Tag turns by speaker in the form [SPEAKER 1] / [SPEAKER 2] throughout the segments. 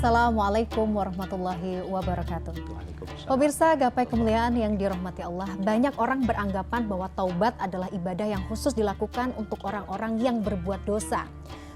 [SPEAKER 1] Assalamualaikum warahmatullahi wabarakatuh. Pemirsa Gapai Kemuliaan yang dirahmati Allah, banyak orang beranggapan bahwa taubat adalah ibadah yang khusus dilakukan untuk orang-orang yang berbuat dosa.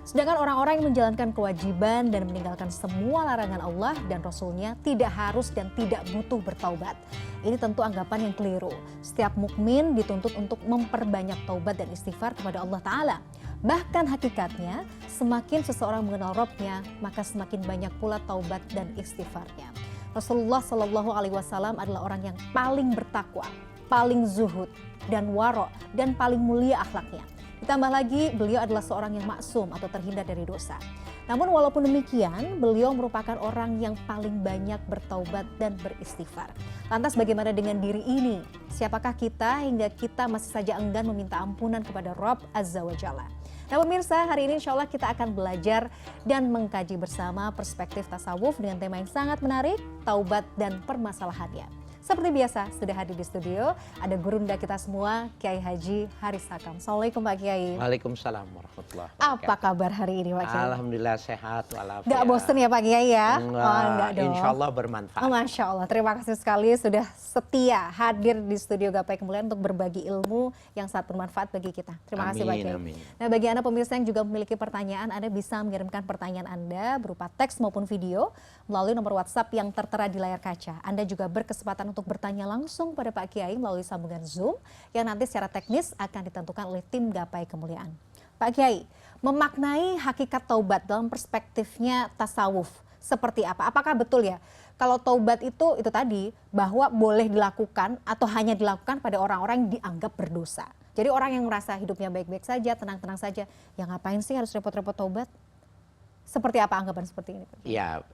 [SPEAKER 1] Sedangkan orang-orang yang menjalankan kewajiban dan meninggalkan semua larangan Allah dan Rasulnya tidak harus dan tidak butuh bertaubat. Ini tentu anggapan yang keliru. Setiap mukmin dituntut untuk memperbanyak taubat dan istighfar kepada Allah Ta'ala. Bahkan hakikatnya, semakin seseorang mengenal Rabb-nya, maka semakin banyak pula taubat dan istighfarnya. Rasulullah Shallallahu Alaihi Wasallam adalah orang yang paling bertakwa, paling zuhud dan waro, dan paling mulia akhlaknya. Ditambah lagi, beliau adalah seorang yang maksum atau terhindar dari dosa. Namun walaupun demikian, beliau merupakan orang yang paling banyak bertaubat dan beristighfar. Lantas bagaimana dengan diri ini? Siapakah kita hingga kita masih saja enggan meminta ampunan kepada Rabb Azza wa Jalla? Nah pemirsa, hari ini insya Allah kita akan belajar dan mengkaji bersama perspektif tasawuf dengan tema yang sangat menarik, taubat dan permasalahannya. Seperti biasa, sudah hadir di studio, ada gurunda kita semua, Kiai Haji Haris Hakam. Assalamualaikum Pak Kiai.
[SPEAKER 2] Waalaikumsalam warahmatullahi wabarakatuh.
[SPEAKER 1] Apa kabar hari ini Pak Kiai?
[SPEAKER 2] Alhamdulillah sehat walafiat.
[SPEAKER 1] Gak bosen ya Pak Kiai ya?
[SPEAKER 2] Enggak dong. Insya Allah bermanfaat.
[SPEAKER 1] Masya Allah, terima kasih sekali sudah setia hadir di studio Gapai Kemuliaan untuk berbagi ilmu yang sangat bermanfaat bagi kita. Terima kasih Pak Kiai. Amin. Nah bagi Anda pemirsa yang juga memiliki pertanyaan, Anda bisa mengirimkan pertanyaan Anda berupa teks maupun video melalui nomor WhatsApp yang tertera di layar kaca. Anda juga berkesempatan untuk bertanya langsung pada Pak Kiai melalui sambungan Zoom yang nanti secara teknis akan ditentukan oleh tim Gapai Kemuliaan. Pak Kiai, memaknai hakikat taubat dalam perspektifnya tasawuf seperti apa? Apakah betul ya kalau taubat itu tadi bahwa boleh dilakukan atau hanya dilakukan pada orang-orang yang dianggap berdosa? Jadi orang yang merasa hidupnya baik-baik saja, tenang-tenang saja, ya ngapain sih harus repot-repot taubat? Seperti apa anggapan seperti ini?
[SPEAKER 2] Ya,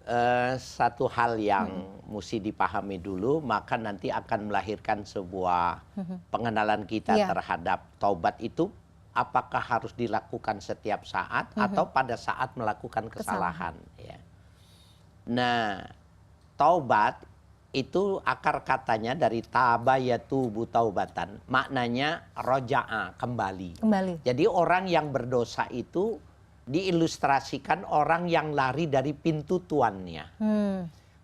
[SPEAKER 2] satu hal yang mesti dipahami dulu, maka nanti akan melahirkan sebuah pengenalan kita terhadap taubat itu, apakah harus dilakukan setiap saat atau pada saat melakukan kesalahan. Ya. Nah, taubat itu akar katanya dari taba yatubu taubatan, maknanya roja'a, kembali. Jadi orang yang berdosa itu diilustrasikan orang yang lari dari pintu tuannya.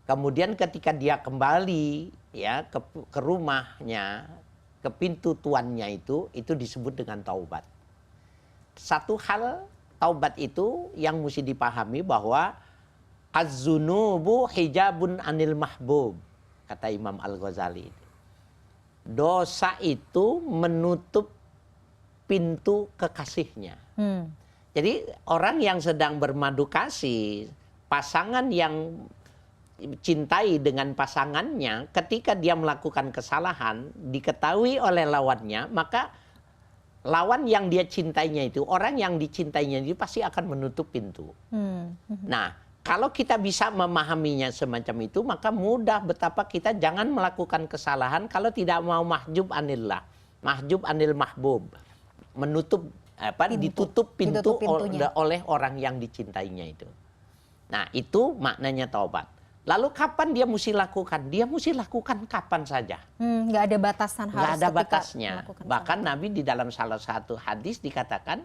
[SPEAKER 2] Kemudian ketika dia kembali ya ke rumahnya, ke pintu tuannya itu disebut dengan taubat. Satu hal taubat itu yang mesti dipahami bahwa az-zunubu hijabun anil mahbub, kata Imam Al-Ghazali. Dosa itu menutup pintu kekasihnya. Jadi orang yang sedang bermadu kasih, pasangan yang cintai dengan pasangannya, ketika dia melakukan kesalahan, diketahui oleh lawannya, maka lawan yang dia cintainya itu, orang yang dicintainya itu pasti akan menutup pintu. Nah, kalau kita bisa memahaminya semacam itu, maka mudah betapa kita jangan melakukan kesalahan kalau tidak mau mahjub anillah, mahjub anil mahbub, ditutup pintu oleh orang yang dicintainya itu. Nah, itu maknanya taubat. Lalu kapan dia mesti lakukan? Dia mesti lakukan kapan saja.
[SPEAKER 1] Nggak ada batasan, harus.
[SPEAKER 2] Nggak ada batasnya. Bahkan Nabi di dalam salah satu hadis dikatakan,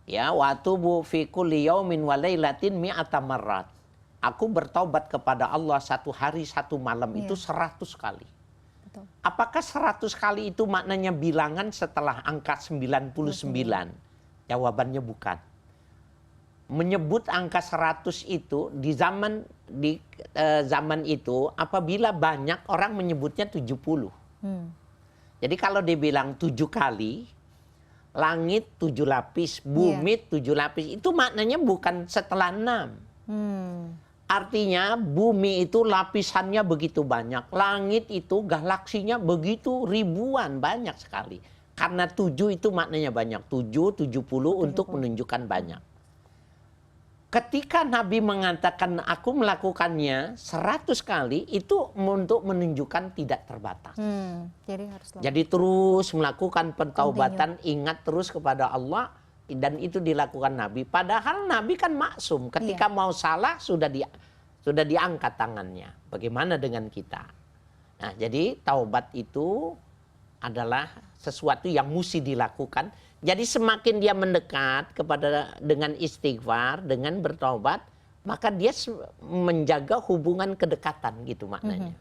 [SPEAKER 2] ya, wa tubu fi kulli yaumin wa lailatin mi'ata marrat. Aku bertaubat kepada Allah satu hari satu malam itu 100 kali. Apakah 100 kali itu maknanya bilangan setelah angka 99? Jawabannya bukan. Menyebut angka 100 itu di zaman itu apabila banyak orang menyebutnya 70. Jadi kalau dibilang 7 kali, langit 7 lapis, bumi 7 lapis, itu maknanya bukan setelah 6. Artinya bumi itu lapisannya begitu banyak. Langit itu galaksinya begitu ribuan, banyak sekali. Karena 7 itu maknanya banyak. 7, 70 untuk menunjukkan banyak. Ketika Nabi mengatakan aku melakukannya 100 kali, itu untuk menunjukkan tidak terbatas. Jadi terus melakukan pentaubatan, ingat terus kepada Allah. Dan itu dilakukan Nabi. Padahal Nabi kan maksum. Ketika mau salah sudah diangkat tangannya. Bagaimana dengan kita? Nah, jadi taubat itu adalah sesuatu yang mesti dilakukan. Jadi semakin dia mendekat dengan istighfar, dengan bertaubat, maka dia menjaga hubungan kedekatan gitu maknanya.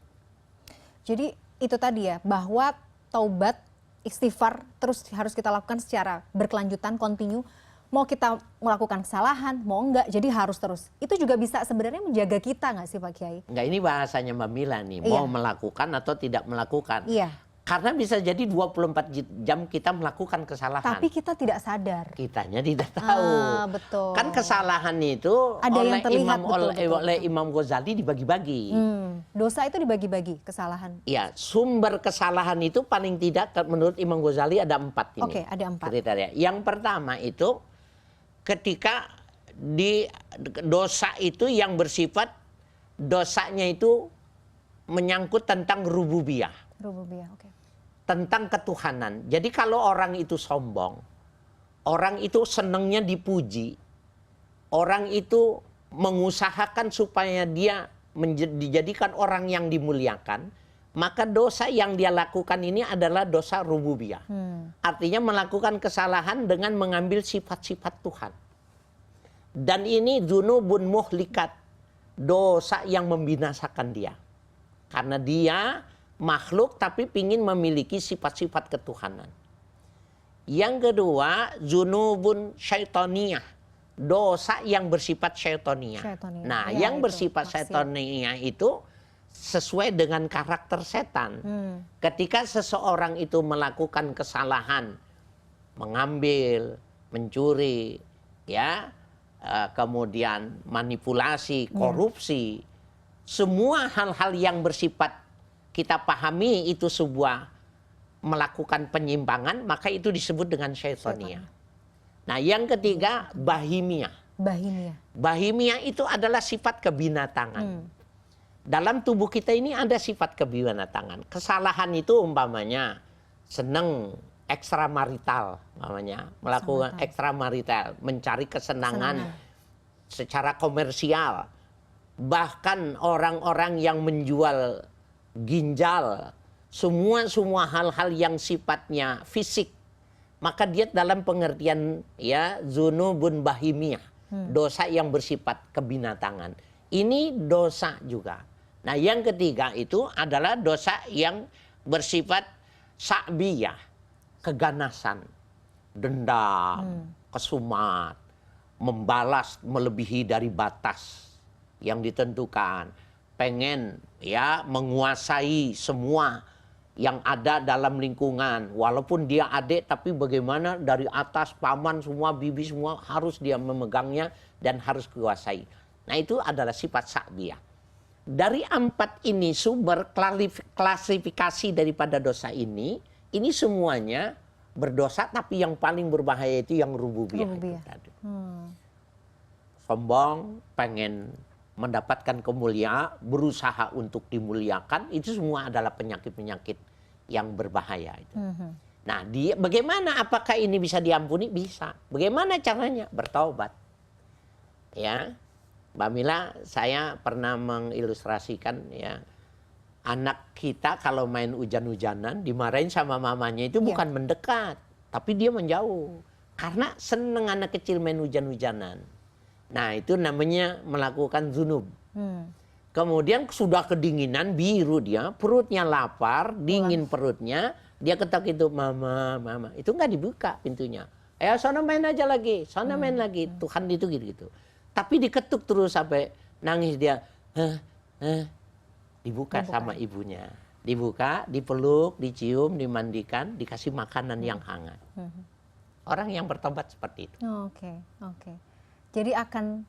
[SPEAKER 1] Jadi itu tadi ya, bahwa taubat, istighfar terus harus kita lakukan secara berkelanjutan, kontinu. Mau kita melakukan kesalahan, mau enggak, jadi harus terus. Itu juga bisa sebenarnya menjaga kita nggak sih Pak Kiai?
[SPEAKER 2] Enggak, ini bahasanya Mbak Mila nih, mau melakukan atau tidak melakukan.
[SPEAKER 1] Iya.
[SPEAKER 2] Karena bisa jadi 24 jam kita melakukan kesalahan.
[SPEAKER 1] Tapi kita tidak sadar.
[SPEAKER 2] Kitanya tidak tahu.
[SPEAKER 1] Betul.
[SPEAKER 2] Kan kesalahan itu
[SPEAKER 1] ada yang terlihat,
[SPEAKER 2] oleh Imam Ghazali dibagi-bagi.
[SPEAKER 1] Dosa itu dibagi-bagi, kesalahan.
[SPEAKER 2] Ya, sumber kesalahan itu paling tidak menurut Imam Ghazali ada 4 ini.
[SPEAKER 1] Oke, ada 4.
[SPEAKER 2] Kriteria. Yang pertama itu ketika di dosa itu yang bersifat dosanya itu menyangkut tentang rububiyah.
[SPEAKER 1] Rububiyah, oke.
[SPEAKER 2] Tentang ketuhanan. Jadi kalau orang itu sombong, orang itu senangnya dipuji, orang itu mengusahakan supaya dia dijadikan orang yang dimuliakan, maka dosa yang dia lakukan ini adalah dosa rububiyah. Artinya melakukan kesalahan dengan mengambil sifat-sifat Tuhan. Dan ini dzunubun muhlikat, dosa yang membinasakan dia. Karena dia makhluk tapi ingin memiliki sifat-sifat ketuhanan. Yang kedua, dzunubun syaitoniyah, dosa yang bersifat syaitoniyah. Nah, ya, yang bersifat syaitoniyah itu sesuai dengan karakter setan. Ketika seseorang itu melakukan kesalahan, mengambil, mencuri, ya, kemudian manipulasi, korupsi, semua hal-hal yang bersifat kita pahami itu sebuah melakukan penyimpangan, maka itu disebut dengan syaitoniyah. Nah, yang ketiga, bahimiyah. Bahimiyah itu adalah sifat kebinatangan. Dalam tubuh kita ini ada sifat kebinatangan. Kesalahan itu umpamanya senang ekstramarital, umpamanya melakukan ekstramarital, mencari kesenangan secara komersial. Bahkan orang-orang yang menjual ginjal, semua hal-hal yang sifatnya fisik, maka dia dalam pengertian ya dzunubun bahimiyah, dosa yang bersifat kebinatangan. Ini dosa juga. Nah, yang ketiga itu adalah dosa yang bersifat sa'biyah, keganasan, dendam, kesumat, membalas melebihi dari batas yang ditentukan, pengen ya menguasai semua yang ada dalam lingkungan, walaupun dia adik tapi bagaimana dari atas paman semua, bibi semua harus dia memegangnya dan harus kuasai. Nah, itu adalah sifat sa'biyah. Dari 4 ini sumber klasifikasi daripada dosa ini semuanya berdosa, tapi yang paling berbahaya itu yang rububiyah. Sombong, pengen mendapatkan kemuliaan, berusaha untuk dimuliakan, itu semua adalah penyakit-penyakit yang berbahaya itu. Nah, bagaimana apakah ini bisa diampuni? Bisa. Bagaimana caranya? Bertaubat. Ya. Mbak Mila, saya pernah mengilustrasikan ya, anak kita kalau main hujan-hujanan dimarahin sama mamanya itu bukan mendekat, tapi dia menjauh. Karena seneng anak kecil main hujan-hujanan. Nah, itu namanya melakukan dzunub. Kemudian sudah kedinginan, biru dia, perutnya lapar, dingin perutnya, dia ketok itu, mama, mama. Itu nggak dibuka pintunya. Sana main aja lagi, sana main lagi. Tuhan itu gitu-gitu. Tapi diketuk terus sampai nangis dia. Dibuka sama ibunya. Dibuka, dipeluk, dicium, dimandikan, dikasih makanan yang hangat. Orang yang bertobat seperti itu.
[SPEAKER 1] Oke. Jadi akan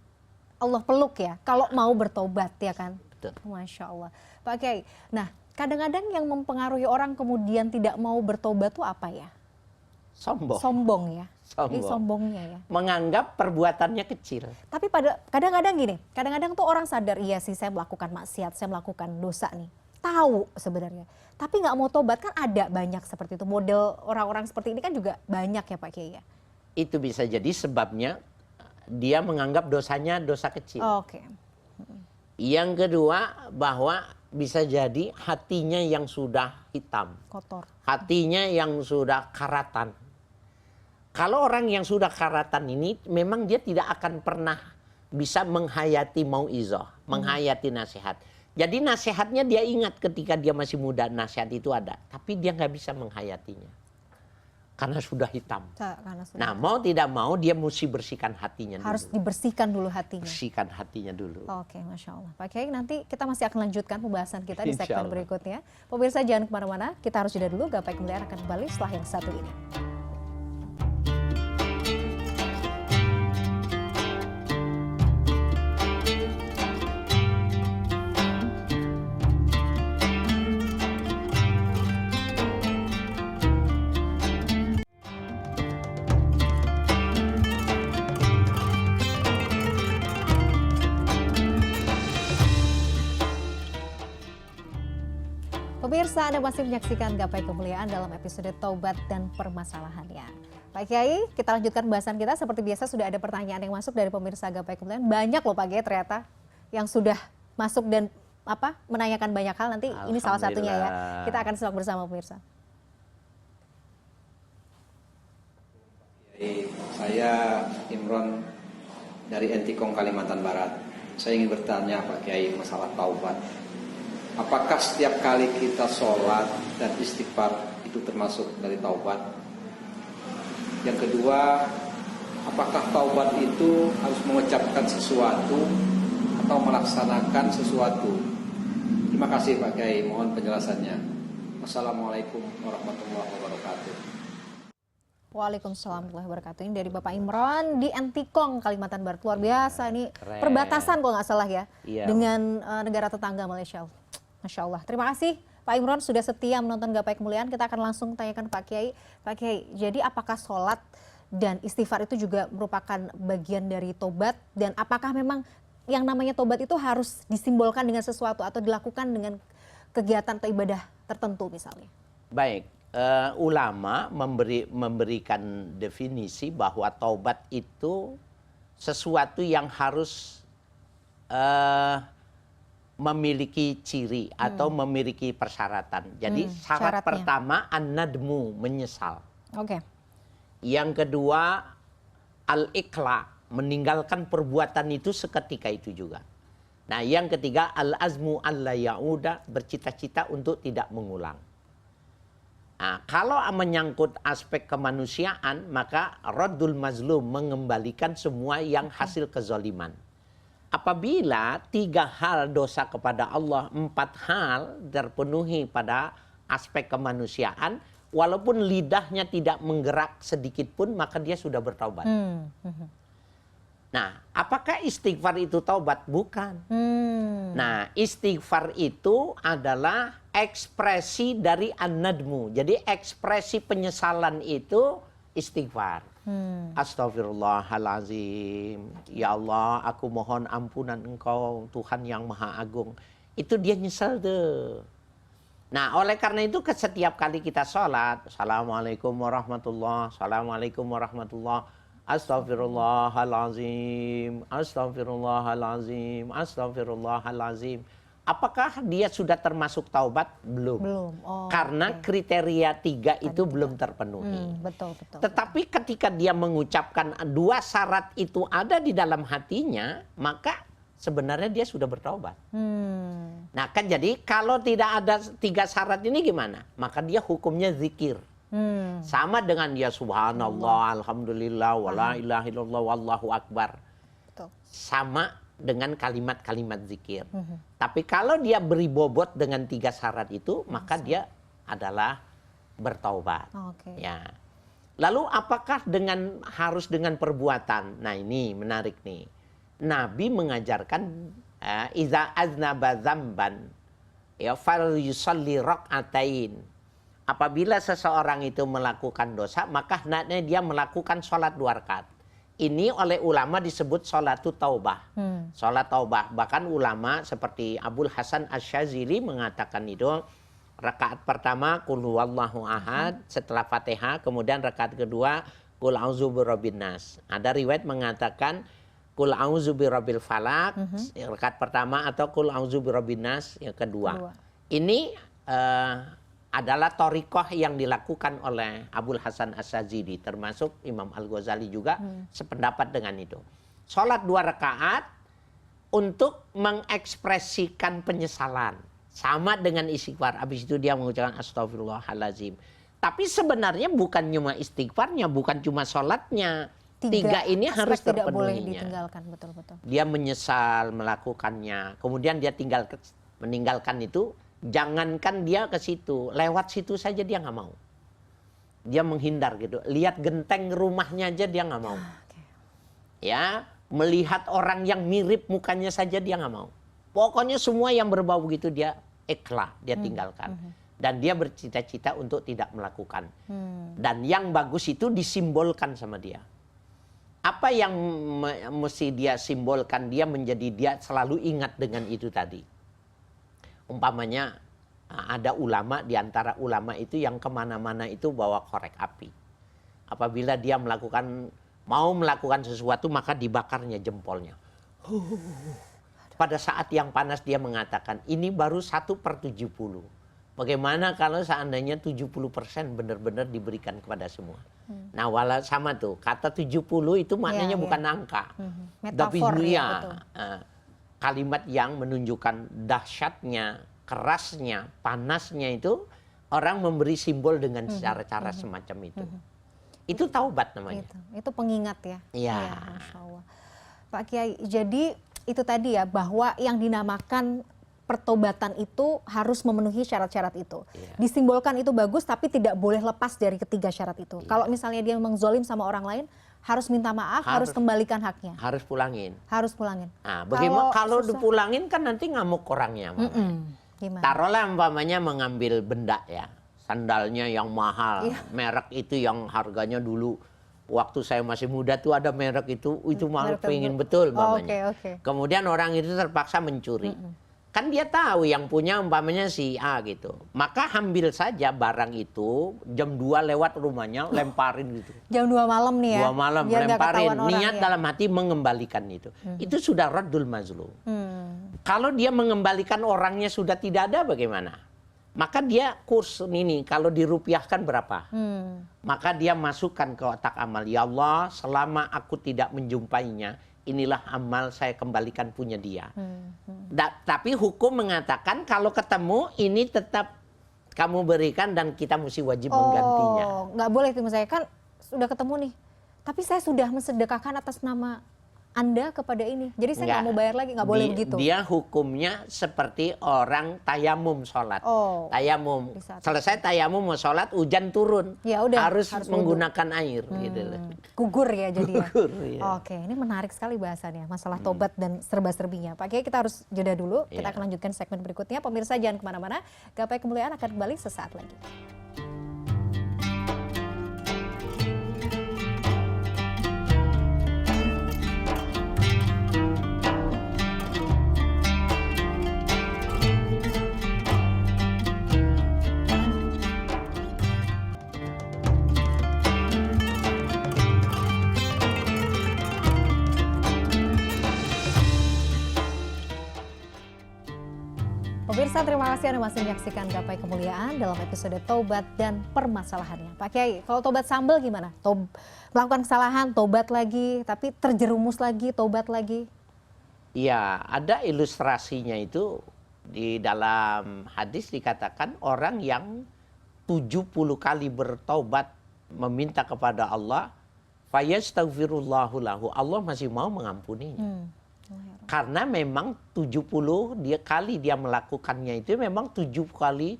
[SPEAKER 1] Allah peluk ya, kalau mau bertobat ya kan.
[SPEAKER 2] Betul.
[SPEAKER 1] Masya Allah. Pak Kiai, nah kadang-kadang yang mempengaruhi orang kemudian tidak mau bertobat tuh apa ya? Sombong ya. Ini sombongnya ya.
[SPEAKER 2] Menganggap perbuatannya kecil.
[SPEAKER 1] Tapi kadang-kadang gini, kadang-kadang tuh orang sadar, iya sih saya melakukan maksiat, saya melakukan dosa nih. Tahu sebenarnya. Tapi nggak mau tobat, kan ada banyak seperti itu. Model orang-orang seperti ini kan juga banyak ya Pak Kiai ya.
[SPEAKER 2] Itu bisa jadi sebabnya dia menganggap dosanya dosa kecil.
[SPEAKER 1] Oke.
[SPEAKER 2] Yang kedua, bahwa bisa jadi hatinya yang sudah hitam.
[SPEAKER 1] Kotor.
[SPEAKER 2] Hatinya yang sudah karatan. Kalau orang yang sudah karatan ini memang dia tidak akan pernah bisa menghayati mauizah, menghayati nasihat. Jadi nasihatnya dia ingat ketika dia masih muda, nasihat itu ada. Tapi dia nggak bisa menghayatinya. Karena sudah hitam. Nah, mau tidak mau dia mesti bersihkan hatinya dulu.
[SPEAKER 1] Harus dibersihkan dulu hatinya.
[SPEAKER 2] Bersihkan hatinya dulu.
[SPEAKER 1] Oke, Masya Allah. Pak Kiai, nanti kita masih akan lanjutkan pembahasan kita di segmen berikutnya. Pemirsa jangan kemana-mana, kita harus jeda dulu. Gapai Kemuliaan akan kembali setelah yang satu ini. Pemirsa, Anda masih menyaksikan Gapai Kemuliaan dalam episode Taubat dan Permasalahannya. Pak Kiai, kita lanjutkan pembahasan kita. Seperti biasa sudah ada pertanyaan yang masuk dari pemirsa Gapai Kemuliaan. Banyak loh Pak Kiai ternyata yang sudah masuk dan menanyakan banyak hal. Nanti ini salah satunya ya. Kita akan simak bersama pemirsa.
[SPEAKER 3] Saya Imron dari Entikong, Kalimantan Barat. Saya ingin bertanya Pak Kiai masalah taubat. Apakah setiap kali kita sholat dan istighfar itu termasuk dari taubat? Yang kedua, apakah taubat itu harus mengucapkan sesuatu atau melaksanakan sesuatu? Terima kasih Pak Kiai, mohon penjelasannya. Wassalamualaikum warahmatullahi wabarakatuh.
[SPEAKER 1] Waalaikumsalam warahmatullahi wabarakatuh. Ini dari Bapak Imron di Entikong, Kalimantan Barat. Luar biasa nih, perbatasan kalau nggak salah ya, dengan negara tetangga Malaysia. Masya Allah. Terima kasih Pak Imron sudah setia menonton Gapai Kemuliaan. Kita akan langsung tanyakan Pak Kiai. Pak Kiai, jadi apakah sholat dan istighfar itu juga merupakan bagian dari tobat? Dan apakah memang yang namanya tobat itu harus disimbolkan dengan sesuatu atau dilakukan dengan kegiatan atau ibadah tertentu misalnya?
[SPEAKER 2] Baik, ulama memberikan definisi bahwa taubat itu sesuatu yang harus memiliki ciri atau memiliki persyaratan. Jadi syarat pertama an-nadmu, menyesal.
[SPEAKER 1] Oke.
[SPEAKER 2] Yang kedua al-iqla, meninggalkan perbuatan itu seketika itu juga. Nah, yang ketiga al-azmu alla ya'uda, bercita-cita untuk tidak mengulang. Nah, kalau menyangkut aspek kemanusiaan, maka raddul mazlum, mengembalikan semua yang hasil kezaliman. Apabila 3 hal dosa kepada Allah, 4 hal terpenuhi pada aspek kemanusiaan, walaupun lidahnya tidak menggerak sedikit pun, maka dia sudah bertaubat. Nah, apakah istighfar itu taubat? Bukan. Nah, istighfar itu adalah ekspresi dari an-nadmu. Jadi ekspresi penyesalan itu istighfar. Astaghfirullahalazim. Ya Allah, aku mohon ampunan Engkau, Tuhan yang Maha Agung. Itu dia nyesal tuh. Nah, oleh karena itu setiap kali kita sholat, Assalamualaikum warahmatullahi, Assalamualaikum warahmatullahi, Astaghfirullahalazim, Astaghfirullahalazim, Astaghfirullahalazim. Apakah dia sudah termasuk taubat? Belum.
[SPEAKER 1] Belum.
[SPEAKER 2] Karena kriteria 3 itu belum terpenuhi.
[SPEAKER 1] Betul.
[SPEAKER 2] Tetapi ketika dia mengucapkan 2 syarat itu ada di dalam hatinya, maka sebenarnya dia sudah bertaubat. Nah kan jadi kalau tidak ada 3 syarat ini gimana? Maka dia hukumnya zikir. Sama dengan dia subhanallah, alhamdulillah, wala ilaha illallah, wallahu akbar.
[SPEAKER 1] Betul.
[SPEAKER 2] Sama dengan kalimat-kalimat zikir. Tapi kalau dia beri bobot dengan 3 syarat itu, maka dia adalah bertaubat. Ya. Lalu apakah harus dengan perbuatan? Nah ini menarik nih. Nabi mengajarkan iza aznaba dzamban ya fal yusalli rak'atain. Apabila seseorang itu melakukan dosa, maka hendaknya dia melakukan sholat 2 rakaat. Ini oleh ulama disebut sholatu taubah. Sholat taubah. Bahkan ulama seperti Abul Hasan Asy-Syadzili mengatakan itu, rakaat pertama qul huwallahu ahad setelah Fatihah, kemudian rakaat kedua qul a'udzu birabbin nas. Ada riwayat mengatakan qul a'udzu birabbil falaq, rakaat pertama, atau qul a'udzu birabbin nas yang kedua. Ini adalah thariqah yang dilakukan oleh Abul Hasan Asy-Syadzili, termasuk Imam Al-Ghazali juga sependapat dengan itu. sholat 2 rakaat untuk mengekspresikan penyesalan. Sama dengan istighfar. Habis itu dia mengucapkan astagfirullahaladzim. Tapi sebenarnya bukan cuma istighfarnya, bukan cuma sholatnya. Tiga ini harus
[SPEAKER 1] tidak boleh
[SPEAKER 2] terpenuhinya.
[SPEAKER 1] ditinggalkan, betul-betul.
[SPEAKER 2] Dia menyesal melakukannya. Kemudian dia meninggalkan itu. Jangankan dia ke situ. Lewat situ saja dia nggak mau. Dia menghindar gitu. Lihat genteng rumahnya aja dia nggak mau. Ya, melihat orang yang mirip mukanya saja dia nggak mau. Pokoknya semua yang berbau gitu dia ikhlas, dia tinggalkan. Dan dia bercita-cita untuk tidak melakukan. Dan yang bagus itu disimbolkan sama dia. Apa yang mesti dia simbolkan? Dia menjadi dia selalu ingat dengan itu tadi. Umpamanya ada ulama, di antara ulama itu yang kemana-mana itu bawa korek api. Apabila dia mau melakukan sesuatu maka dibakarnya jempolnya. Pada saat yang panas dia mengatakan ini baru 1/70. Bagaimana kalau seandainya 70% benar-benar diberikan kepada semua. Nah, walau sama tuh, kata 70 itu maknanya bukan angka. Tapi
[SPEAKER 1] Metafor,
[SPEAKER 2] kalimat yang menunjukkan dahsyatnya, kerasnya, panasnya itu orang memberi simbol dengan cara-cara semacam itu. Itu taubat namanya.
[SPEAKER 1] Itu pengingat ya.
[SPEAKER 2] Iya.
[SPEAKER 1] Ya, Masya Allah. Pak Kiai, jadi itu tadi ya, bahwa yang dinamakan pertobatan itu harus memenuhi syarat-syarat itu. Disimbolkan itu bagus, tapi tidak boleh lepas dari ketiga syarat itu. Kalau misalnya dia mengzolim sama orang lain, harus minta maaf, harus kembalikan haknya.
[SPEAKER 2] Harus pulangin.
[SPEAKER 1] Harus pulangin.
[SPEAKER 2] Nah, bagaimana kalau dipulangin kan nanti ngamuk orangnya.
[SPEAKER 1] Gimana?
[SPEAKER 2] Taruhlah umpamanya mengambil benda ya. Sandalnya yang mahal, merek itu yang harganya dulu waktu saya masih muda tuh ada merek itu mahal, pengen betul umpamanya. Kemudian orang itu terpaksa mencuri. Kan dia tahu yang punya umpamanya si A gitu. Maka ambil saja barang itu, jam 2 lewat rumahnya, lemparin gitu.
[SPEAKER 1] Jam 2 malam nih ya?
[SPEAKER 2] 2 malam,
[SPEAKER 1] biar
[SPEAKER 2] lemparin. Niat
[SPEAKER 1] ya?
[SPEAKER 2] dalam hati mengembalikan itu. Itu sudah raddul mazlum. Kalau dia mengembalikan orangnya sudah tidak ada bagaimana? Maka dia kurs ini, kalau dirupiahkan berapa? Maka dia masukkan ke otak amal. Ya Allah, selama aku tidak menjumpainya, inilah amal saya kembalikan punya dia. Tapi hukum mengatakan kalau ketemu ini tetap kamu berikan dan kita mesti wajib menggantinya.
[SPEAKER 1] Nggak boleh itu saya kan sudah ketemu nih, tapi saya sudah mensedekahkan atas nama Anda kepada ini, jadi saya nggak mau bayar lagi, nggak boleh begitu.
[SPEAKER 2] Dia hukumnya seperti orang tayamum sholat. Tayamum, selesai tayamum mau sholat, hujan turun,
[SPEAKER 1] ya udah,
[SPEAKER 2] harus menggunakan air. Gitu.
[SPEAKER 1] Gugur ya jadi ya.
[SPEAKER 2] Gugur, ya.
[SPEAKER 1] Oke, ini menarik sekali bahasannya, masalah tobat dan serba-serbinya. Pak Kiai, kita harus jeda dulu, kita akan lanjutkan segmen berikutnya. Pemirsa jangan kemana-mana, Gapai Kemuliaan akan kembali sesaat lagi. Pemirsa, terima kasih Anda masih menyaksikan Gapai Kemuliaan dalam episode Taubat dan Permasalahannya. Pak Kiai, kalau tobat sambal gimana? Melakukan kesalahan, tobat lagi, tapi terjerumus lagi, tobat lagi?
[SPEAKER 2] Iya, ada ilustrasinya itu di dalam hadis dikatakan orang yang 70 kali bertobat meminta kepada Allah, fayastaghfirullahu lahu, Allah masih mau mengampuninya. Karena memang 70 kali dia melakukannya itu memang 7 kali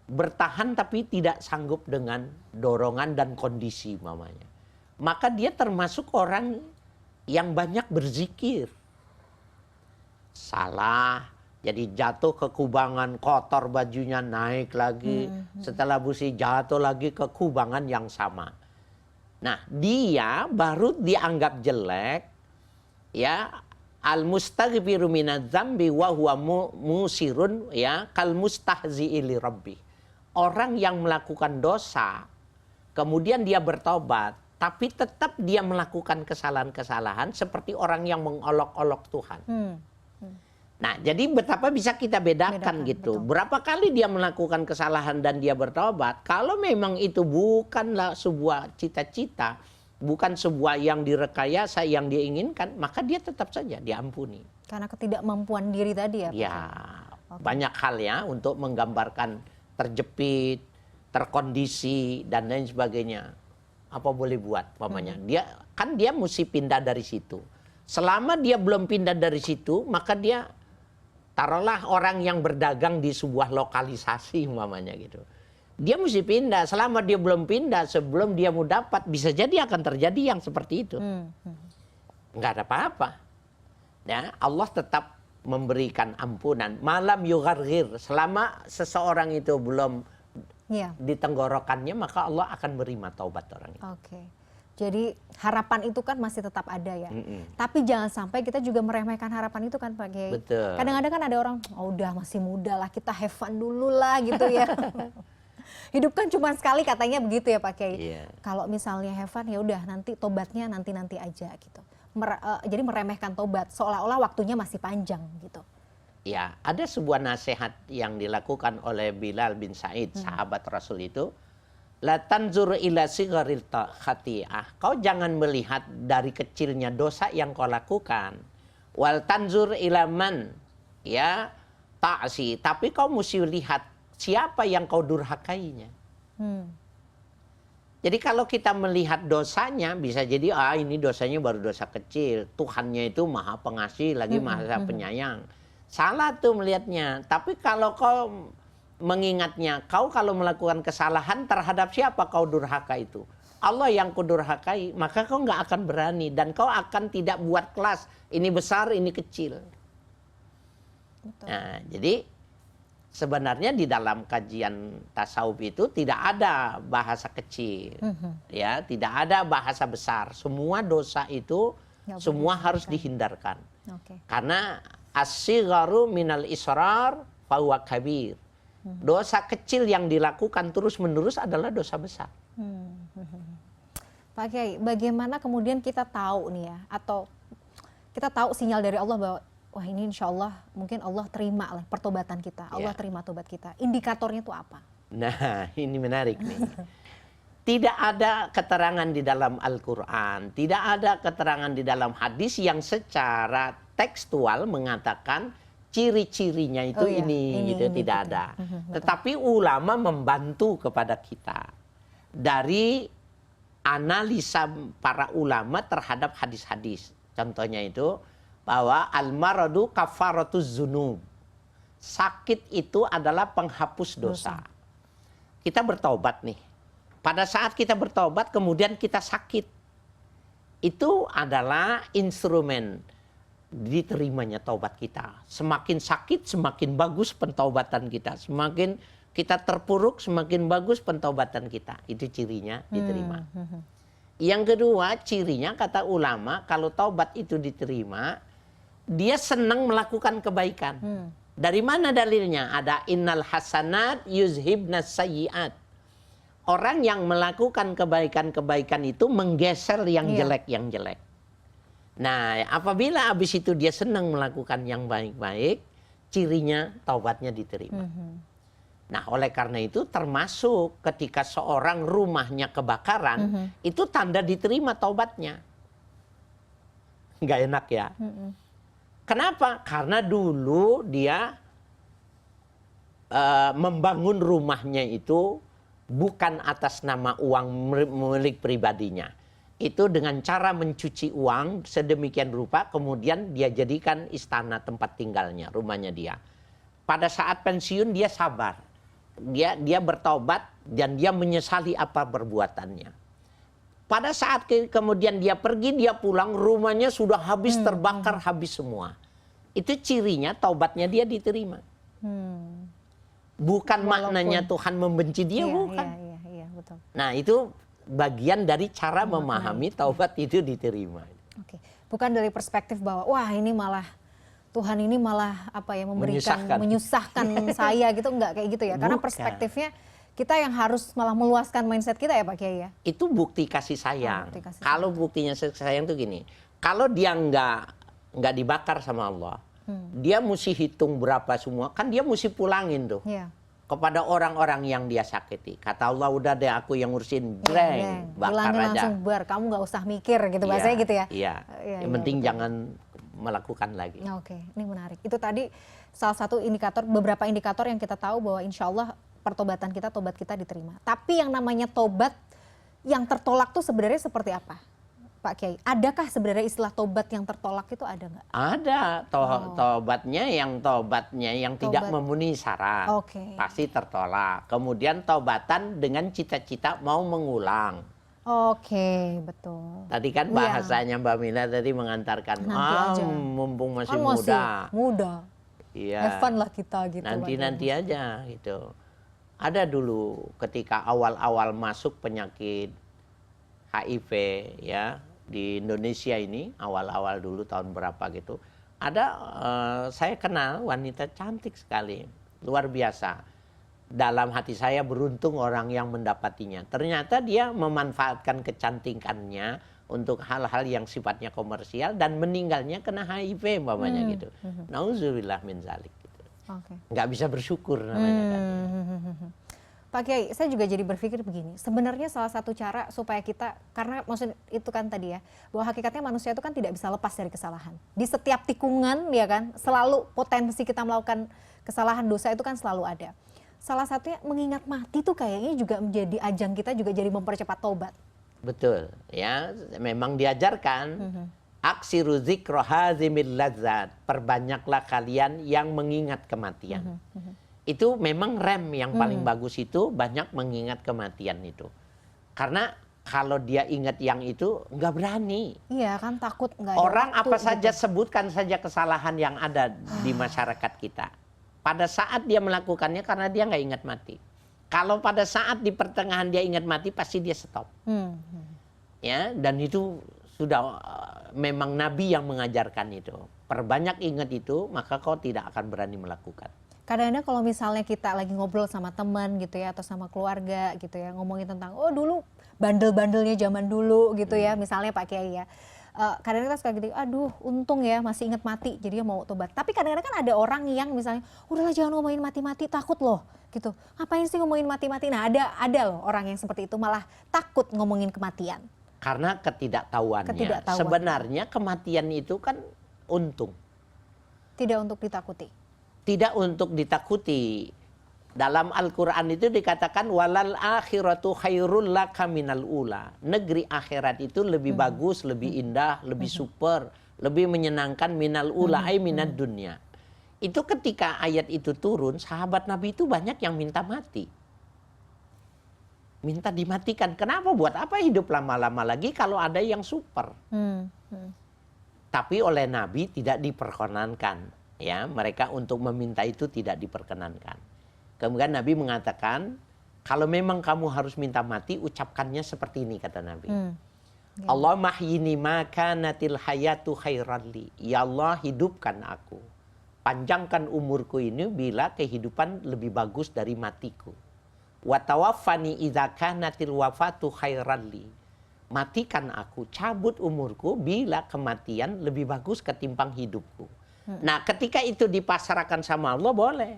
[SPEAKER 2] bertahan tapi tidak sanggup dengan dorongan dan kondisi mamanya. Maka dia termasuk orang yang banyak berzikir. Salah, jadi jatuh ke kubangan, kotor bajunya, naik lagi. Setelah bersih jatuh lagi ke kubangan yang sama. Nah, dia baru dianggap jelek, ya, al-mustaghfiru minadz-dzambi wa huwa musirun, ya, kal mustahzi'i li rabbi. Orang yang melakukan dosa kemudian dia bertobat tapi tetap dia melakukan kesalahan-kesalahan seperti orang yang mengolok-olok Tuhan. Nah, jadi betapa bisa kita bedakan gitu. Betul. Berapa kali dia melakukan kesalahan dan dia bertobat. Kalau memang itu bukanlah sebuah cita-cita, bukan sebuah yang direkayasa, yang dia inginkan, maka dia tetap saja diampuni.
[SPEAKER 1] Karena ketidakmampuan diri tadi ya Pak
[SPEAKER 2] Ya,
[SPEAKER 1] Kiai?
[SPEAKER 2] banyak hal ya untuk menggambarkan terjepit, terkondisi, dan lain sebagainya. Apa boleh buat, mamanya? Dia mesti pindah dari situ. Selama dia belum pindah dari situ, maka dia taruhlah orang yang berdagang di sebuah lokalisasi, mamanya gitu. Dia mesti pindah. Selama dia belum pindah, sebelum dia mau dapat, bisa jadi akan terjadi yang seperti itu. Nggak ada apa-apa. Ya, Allah tetap memberikan ampunan. Malam yugharghir, selama seseorang itu belum di tenggorokannya, maka Allah akan menerima taubat orang itu.
[SPEAKER 1] Oke. Jadi harapan itu kan masih tetap ada ya. Tapi jangan sampai kita juga meremehkan harapan itu kan Pak Kiai.
[SPEAKER 2] Betul.
[SPEAKER 1] Kadang-kadang kan ada orang, oh udah masih muda lah, kita have fun dulu lah gitu ya. Hidup kan cuma sekali katanya begitu ya Pak Kiai.
[SPEAKER 2] Iya.
[SPEAKER 1] Kalau misalnya have fun ya udah nanti tobatnya nanti aja gitu. Jadi meremehkan tobat seolah-olah waktunya masih panjang gitu.
[SPEAKER 2] Ya, ada sebuah nasihat yang dilakukan oleh Bilal bin Sa'id, sahabat Rasul itu. La tanzur ila sigharil khati'ah. Kau jangan melihat dari kecilnya dosa yang kau lakukan. Wal tanzur ila man ya ta'si. Tapi kau mesti lihat siapa yang kau durhakainya. Jadi kalau kita melihat dosanya, bisa jadi ini dosanya baru dosa kecil. Tuhannya itu maha pengasih, lagi maha penyayang. Salah tuh melihatnya. Tapi kalau kau mengingatnya, kau kalau melakukan kesalahan terhadap siapa kau durhaka itu? Allah yang kau durhakai, maka kau nggak akan berani. Dan kau akan tidak buat kelas. Ini besar, ini kecil.
[SPEAKER 1] Betul.
[SPEAKER 2] Nah, jadi sebenarnya di dalam kajian tasawuf itu tidak ada bahasa kecil, ya, tidak ada bahasa besar. Semua dosa itu semua harus dihindarkan. Karena as-sigharu minal israr fahuwa kabir. Dosa kecil yang dilakukan terus-menerus adalah dosa besar.
[SPEAKER 1] Pak Kiai, bagaimana kemudian kita tahu nih ya, atau kita tahu sinyal dari Allah bahwa wah ini insya Allah mungkin Allah terima lah pertobatan kita, Allah terima tobat kita. Indikatornya itu apa?
[SPEAKER 2] Nah, ini menarik nih. Tidak ada keterangan di dalam Al-Quran, tidak ada keterangan di dalam hadis yang secara tekstual mengatakan ciri-cirinya itu ini gitu, tidak ada. Tetapi ulama membantu kepada kita dari analisa para ulama terhadap hadis-hadis. Contohnya itu bahwa al-maradu kafaratuz dzunub. Sakit itu adalah penghapus dosa. Kita bertobat nih. Pada saat kita bertobat kemudian kita sakit. Itu adalah instrumen diterimanya taubat kita. Semakin sakit, semakin bagus pentaubatan kita. Semakin kita terpuruk, semakin bagus pentaubatan kita. Itu cirinya diterima. Yang kedua, cirinya kata ulama, kalau taubat itu diterima, dia senang melakukan kebaikan. Dari mana dalilnya? Ada innal hasanat yuzhibnas sayyiat. Orang yang melakukan kebaikan-kebaikan itu menggeser yang jelek-yang jelek. Nah, apabila habis itu dia senang melakukan yang baik-baik, cirinya taubatnya diterima. Nah, oleh karena itu termasuk ketika seorang rumahnya kebakaran, itu tanda diterima taubatnya. Nggak enak ya. Kenapa? Karena dulu dia membangun rumahnya itu bukan atas nama uang milik pribadinya. Itu dengan cara mencuci uang sedemikian rupa, kemudian dia jadikan istana tempat tinggalnya, rumahnya dia. Pada saat pensiun dia sabar, dia bertaubat dan dia menyesali apa perbuatannya. Pada saat kemudian dia pergi, dia pulang, rumahnya sudah habis terbakar, habis semua. Itu cirinya taubatnya dia diterima. Bukan maknanya Tuhan membenci dia, bukan.
[SPEAKER 1] Iya, betul.
[SPEAKER 2] Nah, itu bagian dari cara memahami taubat itu diterima.
[SPEAKER 1] Oke. Bukan dari perspektif bahwa wah ini malah Tuhan ini malah apa ya memberikan menyusahkan saya gitu, enggak kayak gitu ya. Karena perspektifnya kita yang harus malah meluaskan mindset kita ya Pak Kiai ya.
[SPEAKER 2] Itu bukti kasih sayang.
[SPEAKER 1] Bukti kasih
[SPEAKER 2] kalau buktinya sayang tuh gini, kalau dia nggak dibakar sama Allah, dia mesti hitung berapa semua, kan dia mesti pulangin tuh.
[SPEAKER 1] Iya.
[SPEAKER 2] kepada orang-orang yang dia sakiti. Kata Allah, udah deh aku yang ngurusin, breng, bakar
[SPEAKER 1] Hilangin
[SPEAKER 2] aja.
[SPEAKER 1] langsung bar, kamu nggak usah mikir gitu, bahasanya gitu ya.
[SPEAKER 2] Iya, yang penting
[SPEAKER 1] betul.
[SPEAKER 2] jangan melakukan lagi.
[SPEAKER 1] Oke, ini menarik. Itu tadi salah satu indikator, beberapa indikator yang kita tahu bahwa insya Allah pertobatan kita, tobat kita diterima. Tapi yang namanya tobat yang tertolak tuh sebenarnya seperti apa, Pak Kiai? Adakah sebenarnya istilah tobat yang tertolak itu ada nggak?
[SPEAKER 2] Ada tobatnya yang tidak memenuhi syarat, pasti tertolak. Kemudian tobatan dengan cita-cita mau mengulang.
[SPEAKER 1] Oke, betul.
[SPEAKER 2] Tadi kan bahasanya Mbak Mina tadi mengantarkan, mumpung masih
[SPEAKER 1] muda.
[SPEAKER 2] Iya.
[SPEAKER 1] Have fun lah kita gitu.
[SPEAKER 2] Nanti aja gitu. Ada dulu ketika awal-awal masuk penyakit HIV ya di Indonesia ini, awal-awal dulu tahun berapa gitu. Ada saya kenal wanita cantik sekali, luar biasa. Dalam hati saya beruntung orang yang mendapatinya. Ternyata dia memanfaatkan kecantikannya untuk hal-hal yang sifatnya komersial dan meninggalnya kena HIV umpamanya gitu. Nauzubillah min zalik gitu. Nggak bisa bersyukur namanya kan.
[SPEAKER 1] Pak Kiai, saya juga jadi berpikir begini, sebenarnya salah satu cara supaya kita, karena maksud itu kan tadi ya, bahwa hakikatnya manusia itu kan tidak bisa lepas dari kesalahan. Di setiap tikungan ya kan, selalu potensi kita melakukan kesalahan, dosa itu kan selalu ada. Salah satunya mengingat mati tuh kayaknya juga menjadi ajang kita juga jadi mempercepat taubat.
[SPEAKER 2] Betul, ya memang diajarkan. Aksiru dzikra hazimil ladzat, perbanyaklah kalian yang mengingat kematian. Itu memang rem yang paling bagus itu banyak mengingat kematian itu. Karena kalau dia ingat yang itu nggak berani.
[SPEAKER 1] Iya kan, takut nggak ada
[SPEAKER 2] orang
[SPEAKER 1] waktu,
[SPEAKER 2] apa saja
[SPEAKER 1] gitu.
[SPEAKER 2] Sebutkan saja kesalahan yang ada di masyarakat kita. Pada saat dia melakukannya karena dia nggak ingat mati. Kalau pada saat di pertengahan dia ingat mati pasti dia stop. Ya, dan itu sudah memang Nabi yang mengajarkan itu. Perbanyak ingat itu maka kau tidak akan berani melakukan.
[SPEAKER 1] Kadang-kadang kalau misalnya kita lagi ngobrol sama teman gitu ya, atau sama keluarga gitu ya, ngomongin tentang, oh dulu bandel-bandelnya zaman dulu gitu ya, misalnya Pak Kiai ya. Kadang-kadang kita suka gitu, aduh untung ya masih inget mati, jadi dia mau tobat. Tapi kadang-kadang kan ada orang yang misalnya, udahlah jangan ngomongin mati-mati, takut loh gitu. Ngapain sih ngomongin mati-mati? Nah ada loh orang yang seperti itu malah takut ngomongin kematian.
[SPEAKER 2] Karena ketidaktahuannya. Sebenarnya kematian itu kan untung.
[SPEAKER 1] Tidak untuk ditakuti.
[SPEAKER 2] Tidak untuk ditakuti. Dalam Al-Quran itu dikatakan walal akhiratu khairul laka minal ula. Negeri akhirat itu lebih bagus, lebih indah, lebih super, lebih menyenangkan minal ula ay minad dunya. Itu ketika ayat itu turun, sahabat Nabi itu banyak yang minta mati. Minta dimatikan. Kenapa? Buat apa hidup lama-lama lagi kalau ada yang super? Tapi oleh Nabi tidak diperkenankan. Ya, mereka untuk meminta itu tidak diperkenankan. Kemudian Nabi mengatakan, kalau memang kamu harus minta mati, ucapkannya seperti ini kata Nabi. Allah mahyini ma kanatil hayatu khairalli. Ya Allah, hidupkan aku. Panjangkan umurku ini bila kehidupan lebih bagus dari matiku. Wa tawaffani idza kanatil wafatu khairalli. Matikan aku, cabut umurku bila kematian lebih bagus ketimbang hidupku. Nah, ketika itu dipasrahkan sama Allah boleh.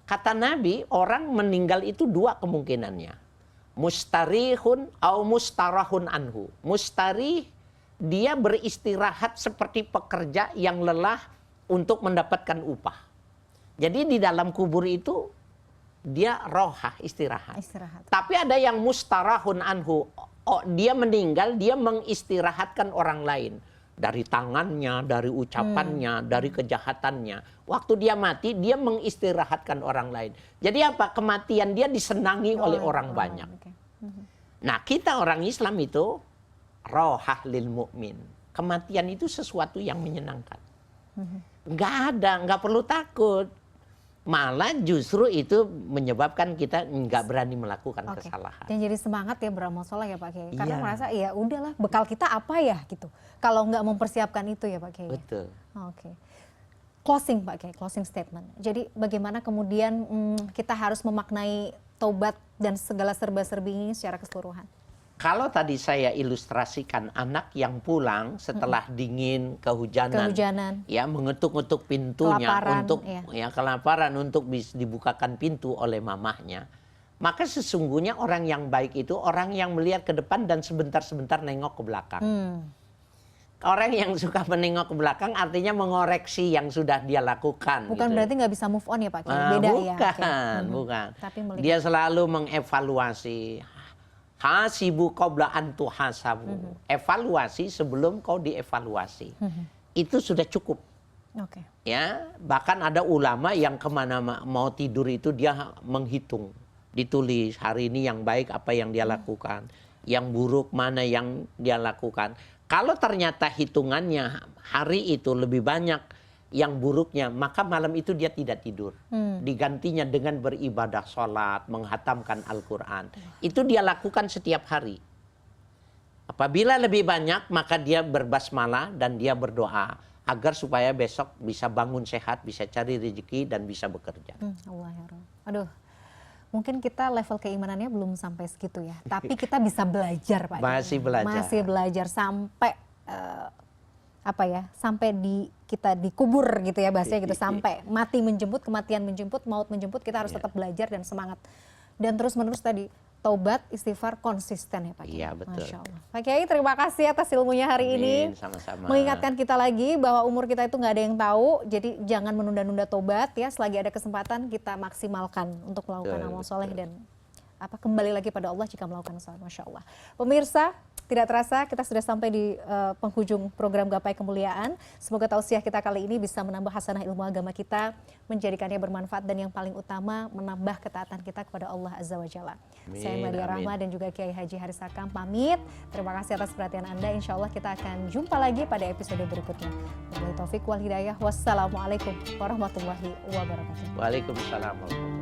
[SPEAKER 2] Kata Nabi, orang meninggal itu dua kemungkinannya. Mustarihun au mustarahun anhu. Mustarih, dia beristirahat seperti pekerja yang lelah untuk mendapatkan upah. Jadi di dalam kubur itu dia rohah, istirahat. Tapi ada yang mustarahun anhu. Dia meninggal, dia mengistirahatkan orang lain. Dari tangannya, dari ucapannya, dari kejahatannya. Waktu dia mati, dia mengistirahatkan orang lain. Jadi apa? Kematian dia disenangi oleh orang banyak. Nah, kita orang Islam itu rohah lil mu'min. Kematian itu sesuatu yang menyenangkan. Nggak perlu takut. Malah justru itu menyebabkan kita nggak berani melakukan kesalahan.
[SPEAKER 1] Dan jadi semangat ya beramal soleh ya Pak Kiai. Karena merasa ya udahlah bekal kita apa ya gitu. Kalau nggak mempersiapkan itu ya Pak Kiai.
[SPEAKER 2] Betul.
[SPEAKER 1] Closing Pak Kiai, closing statement. Jadi bagaimana kemudian kita harus memaknai taubat dan segala serba-serbi ini secara keseluruhan?
[SPEAKER 2] Kalau tadi saya ilustrasikan anak yang pulang setelah dingin, kehujanan, ya mengetuk-ngetuk pintunya
[SPEAKER 1] kelaparan,
[SPEAKER 2] untuk kelaparan untuk dibukakan pintu oleh mamahnya. Maka sesungguhnya orang yang baik itu orang yang melihat ke depan dan sebentar-sebentar nengok ke belakang. Orang yang suka menengok ke belakang artinya mengoreksi yang sudah dia lakukan.
[SPEAKER 1] Bukan
[SPEAKER 2] gitu.
[SPEAKER 1] Berarti nggak bisa move on ya Pak Kiai? Beda
[SPEAKER 2] bukan,
[SPEAKER 1] ya?
[SPEAKER 2] Bukan.
[SPEAKER 1] Tapi
[SPEAKER 2] dia selalu mengevaluasi. Hasibu qabla an tuhasabu. Evaluasi sebelum kau dievaluasi. Itu sudah cukup. Ya, bahkan ada ulama yang kemana mau tidur itu dia menghitung. Ditulis hari ini yang baik apa yang dia lakukan. Yang buruk mana yang dia lakukan. Kalau ternyata hitungannya hari itu lebih banyak yang buruknya, maka malam itu dia tidak tidur. Digantinya dengan beribadah sholat, menghatamkan Al-Quran. Itu dia lakukan setiap hari. Apabila lebih banyak, maka dia berbasmalah dan dia berdoa. Agar supaya besok bisa bangun sehat, bisa cari rezeki dan bisa bekerja.
[SPEAKER 1] Allah ya Rabb. Aduh, mungkin kita level keimanannya belum sampai segitu ya. Tapi kita bisa belajar Pak.
[SPEAKER 2] Masih belajar.
[SPEAKER 1] Masih belajar sampai sampai kita dikubur gitu ya bahasanya gitu, sampai mati menjemput, kematian menjemput, maut menjemput, kita harus tetap belajar dan semangat dan terus menerus tadi taubat, istighfar, konsisten ya Pak Kiai.
[SPEAKER 2] Iya betul.
[SPEAKER 1] Masya Allah. Pak Kiai terima kasih atas ilmunya hari ini.
[SPEAKER 2] Sama-sama.
[SPEAKER 1] Mengingatkan kita lagi bahwa umur kita itu nggak ada yang tahu, jadi jangan menunda-nunda taubat ya. Selagi ada kesempatan kita maksimalkan untuk melakukan amal soleh dan kembali lagi pada Allah jika melakukan salat. Masya Allah. Pemirsa, tidak terasa kita sudah sampai di penghujung program Gapai Kemuliaan. Semoga tausiah kita kali ini bisa menambah hasanah ilmu agama kita, menjadikannya bermanfaat dan yang paling utama menambah ketaatan kita kepada Allah Azza wa Jalla. Saya Madia Rahma dan juga Kiai Haji Haris Hakam pamit. Terima kasih atas perhatian Anda. Insya Allah kita akan jumpa lagi pada episode berikutnya. Wabillahi taufiq wal hidayah. Wassalamualaikum warahmatullahi wabarakatuh.
[SPEAKER 2] Waalaikumsalam.